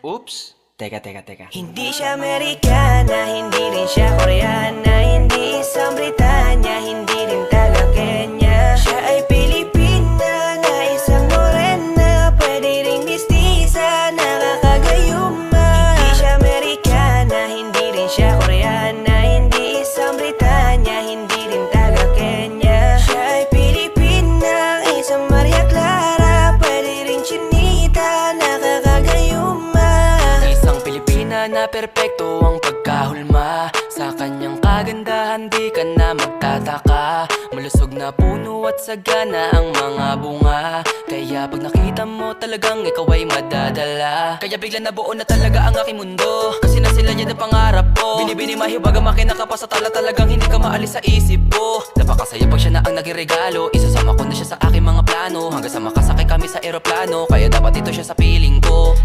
Oops, teka. Hindi siya Amerikana, hindi rin siya Koreana, hindi isang Britanya, hindi rin taga Kenya. Siya ay Pilipina na isang morena, pwede ring mistisa, nakakagayuma. Hindi siya Amerikana, hindi rin siya Koreana, hindi isang Britanya, hindi rin taga Kenya. Siya ay Pilipina, isang Maria Clara, pwede ring chinita, nakakagayuma. Isang Pilipina na perpekto ang pagkahulma. Sa kanyang kagandahan di ka na magtataka. Malusog na puno at sagana ang mga bunga. Kaya pag nakita mo talagang ikaw ay madadala. Kaya bigla nabuo na talaga ang aking mundo. Kasi na sila yan ang pangarap ko. Binibini mahiwaga makinaka pa sa tala, talagang hindi ka maalis sa isip ko. Napakasaya pag siya na ang naging regalo. Isasama ko na siya sa aking mga plano. Hanggang sa makasakay kami sa eroplano. Kaya dapat ito siya sa piling ko.